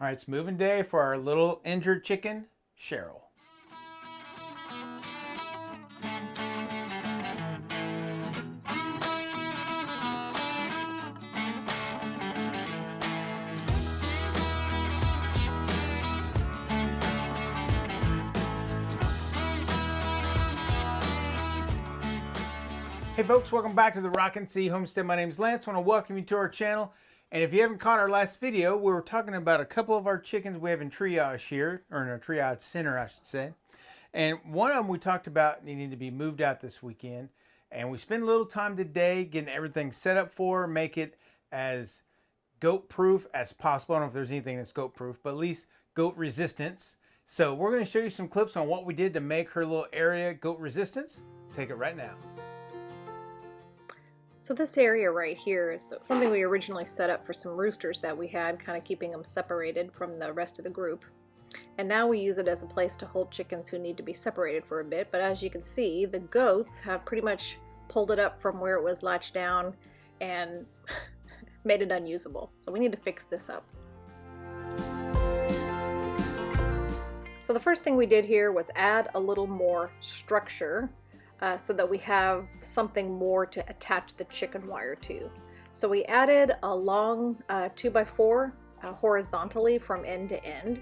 All right, it's moving day for our little injured chicken, Cheryl. Hey folks, welcome back to the Rockin' Homestead. My name is Lance. I want to welcome you to our channel. And if you haven't caught our last video, we were talking about a couple of our chickens we have in triage here, or in a triage center, I should say. And one of them we talked about needing to be moved out this weekend. And we spent a little time today getting everything set up for her, make it as goat proof as possible. I don't know if there's anything that's goat proof, but at least goat resistance. So we're going to show you some clips on what we did to make her little area goat resistance. Take it right now. So this area right here is something we originally set up for some roosters that we had, kind of keeping them separated from the rest of the group. And now we use it as a place to hold chickens who need to be separated for a bit. But as you can see, the goats have pretty much pulled it up from where it was latched down and made it unusable. So we need to fix this up. So the first thing we did here was add a little more structure so that we have something more to attach the chicken wire to. So we added a long 2x4 horizontally from end to end,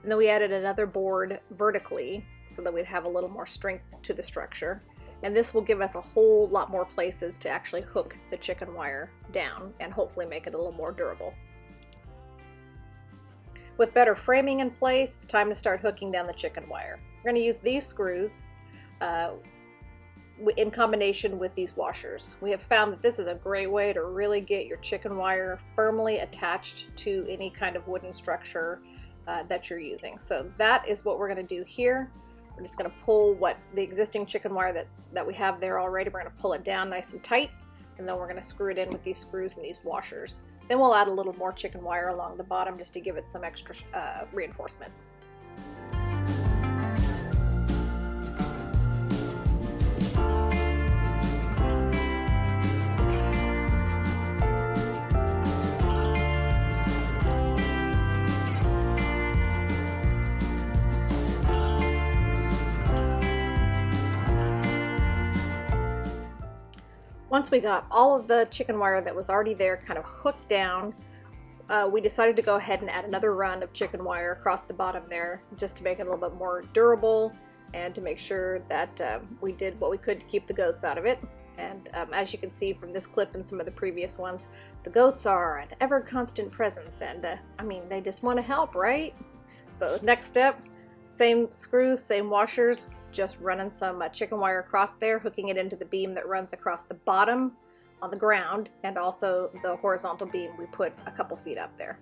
and then we added another board vertically so that we'd have a little more strength to the structure. And this will give us a whole lot more places to actually hook the chicken wire down and hopefully make it a little more durable. With better framing in place, it's time to start hooking down the chicken wire. We're going to use these screws in combination with these washers. We have found that this is a great way to really get your chicken wire firmly attached to any kind of wooden structure that you're using. So that is what we're going to do here. We're just going to pull the existing chicken wire that we have there already. We're going to pull it down nice and tight, and then we're going to screw it in with these screws and these washers. Then we'll add a little more chicken wire along the bottom just to give it some extra reinforcement. Once we got all of the chicken wire that was already there kind of hooked down, we decided to go ahead and add another run of chicken wire across the bottom there just to make it a little bit more durable and to make sure that we did what we could to keep the goats out of it. And as you can see from this clip and some of the previous ones, the goats are an ever constant presence, and I mean, they just want to help, right? So next step, same screws, same washers, just running some chicken wire across there, hooking it into the beam that runs across the bottom on the ground, and also the horizontal beam we put a couple feet up there.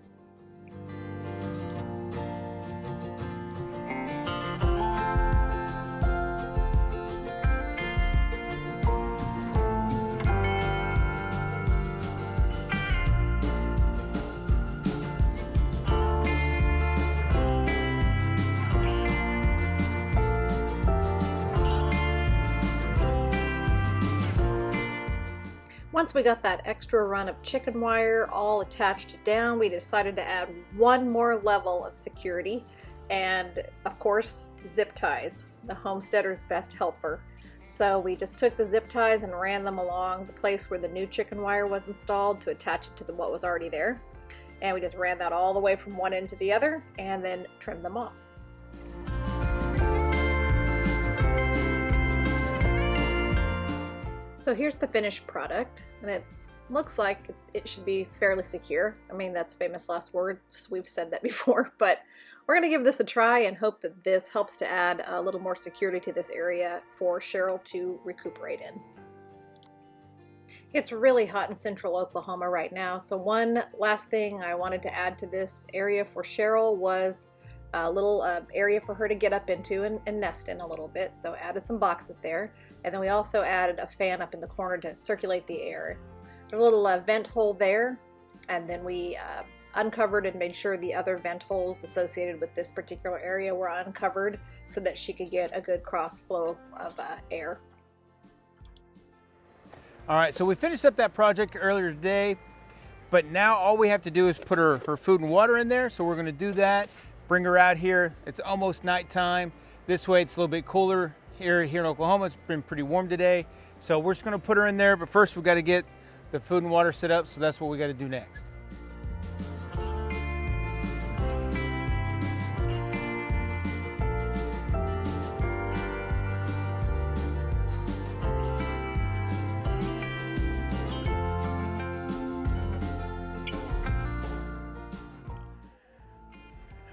Once we got that extra run of chicken wire all attached down, we decided to add one more level of security, and of course, zip ties, the homesteader's best helper. So we just took the zip ties and ran them along the place where the new chicken wire was installed to attach it to what was already there. And we just ran that all the way from one end to the other and then trimmed them off. So here's the finished product, and it looks like it should be fairly secure. I mean, that's famous last words, we've said that before, but we're going to give this a try and hope that this helps to add a little more security to this area for Cheryl to recuperate in. It's really hot in central Oklahoma right now, so one last thing I wanted to add to this area for Cheryl was a little area for her to get up into and nest in a little bit. So added some boxes there, and then we also added a fan up in the corner to circulate the air. There's a little vent hole there, and then we uncovered and made sure the other vent holes associated with this particular area were uncovered so that she could get a good cross flow of air. All right, so we finished up that project earlier today. But now all we have to do is put her food and water in there. So we're gonna do that, bring her out here. It's almost nighttime. This way it's a little bit cooler here in Oklahoma. It's been pretty warm today. So we're just gonna put her in there, but first we gotta get the food and water set up, so that's what we gotta do next.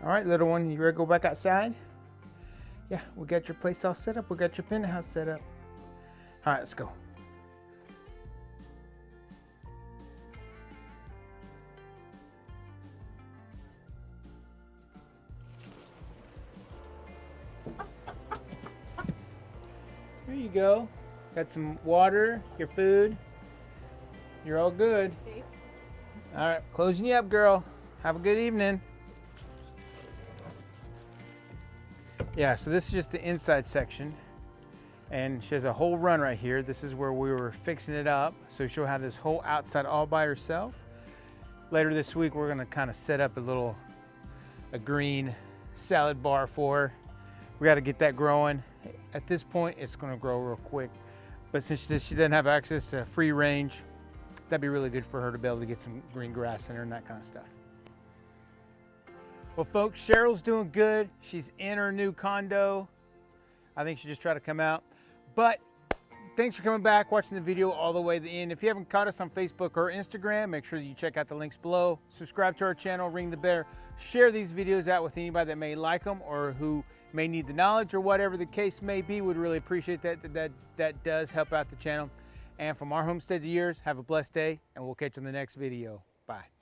All right, little one, you ready to go back outside? Yeah, we got your place all set up. We got your penthouse set up. All right, let's go. There you go. Got some water, your food. You're all good. All right, closing you up, girl. Have a good evening. Yeah, so this is just the inside section, and she has a whole run right here. This is where we were fixing it up, so she'll have this whole outside all by herself. Later this week, we're gonna kind of set up a green salad bar for her. We got to get that growing. At this point, it's gonna grow real quick, but since she doesn't have access to free range, that'd be really good for her to be able to get some green grass in her and that kind of stuff. Well, folks, Cheryl's doing good. She's in her new condo. I think she just tried to come out. But thanks for coming back, watching the video all the way to the end. If you haven't caught us on Facebook or Instagram, make sure that you check out the links below. Subscribe to our channel, ring the bell. Share these videos out with anybody that may like them or who may need the knowledge or whatever the case may be. We'd really appreciate that. That does help out the channel. And from our homestead to yours, have a blessed day, and we'll catch you in the next video. Bye.